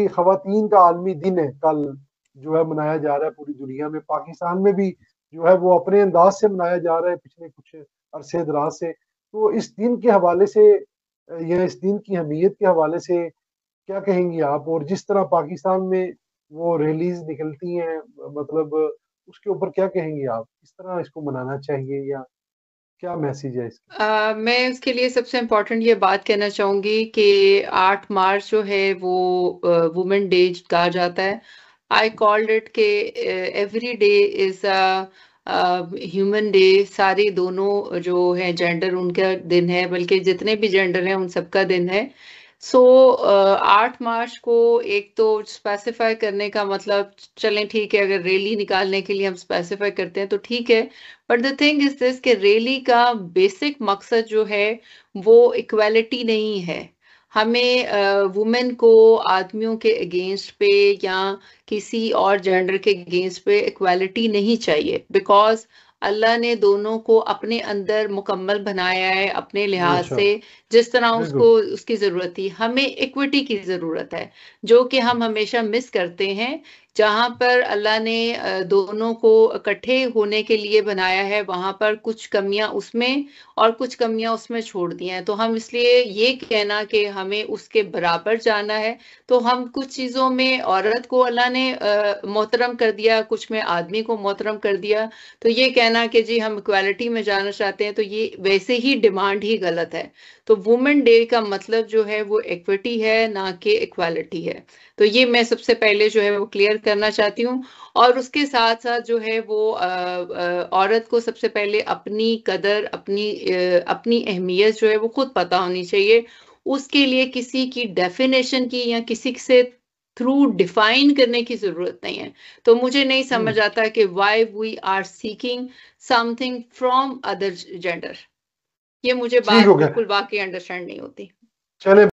कि खवातीन का आलमी दिन है, कल जो है मनाया जा रहा है पूरी दुनिया में। पाकिस्तान में भी जो है वो अपने अंदाज से मनाया जा रहा है पिछले कुछ अरसे दराज से। तो इस दिन के हवाले से या इस दिन की अहमियत के हवाले से क्या कहेंगी आप? और जिस तरह पाकिस्तान में वो रैलीज निकलती हैं, मतलब उसके ऊपर क्या कहेंगी आप? किस तरह इसको मनाना चाहिए या क्या मैसेज है इसका? मैं उसके लिए सबसे इम्पोर्टेंट ये बात कहना चाहूंगी कि 8 मार्च जो है वो वुमेन डे कहा जाता है। आई कॉल्ड इट के every day is human day. सारे दोनों जो है जेंडर उनका दिन है, बल्कि जितने भी जेंडर हैं उन सबका दिन है। सो 8 मार्च को एक तो स्पेसिफाई करने का मतलब, चलें ठीक है, अगर रैली निकालने के लिए हम स्पेसिफाई करते हैं तो ठीक है। But the thing is this कि रैली का बेसिक मकसद जो है वो इक्वालिटी नहीं है। हमें वुमेन को आदमियों के अगेंस्ट पे या किसी और जेंडर के अगेंस्ट पे इक्वालिटी नहीं चाहिए, बिकॉज अल्लाह ने दोनों को अपने अंदर मुकम्मल बनाया है अपने लिहाज अच्छा, से। जिस तरह उसको बिल्कुल। उसकी जरूरत थी, हमें इक्विटी की जरूरत है, जो कि हम हमेशा मिस करते हैं। जहां पर अल्लाह ने दोनों को इकट्ठे होने के लिए बनाया है, वहां पर कुछ कमियां उसमें और कुछ कमियां उसमें छोड़ दी हैं। तो हम इसलिए ये कहना कि हमें उसके बराबर जाना है, तो हम कुछ चीजों में औरत को अल्लाह ने मोहतरम कर दिया, कुछ में आदमी को मोहतरम कर दिया। तो ये कहना कि जी हम इक्वालिटी में जाना चाहते हैं, तो ये वैसे ही डिमांड ही गलत है। तो वुमेन डे का मतलब जो है वो इक्विटी है, ना कि इक्वालिटी है। तो ये मैं सबसे पहले जो है वो क्लियर करना चाहती हूँ। और उसके साथ साथ जो है वो औरत को सबसे पहले अपनी कदर, अपनी अहमियत जो है वो खुद पता होनी चाहिए। उसके लिए किसी की डेफिनेशन की या किसी से थ्रू डिफाइन करने की जरूरत नहीं है। तो मुझे नहीं समझ हम्म। आता कि why we are seeking something from other gender. ये मुझे ठीक बात हो गया। बिल्कुल वाकई अंडरस्टैंड नहीं होती। चले।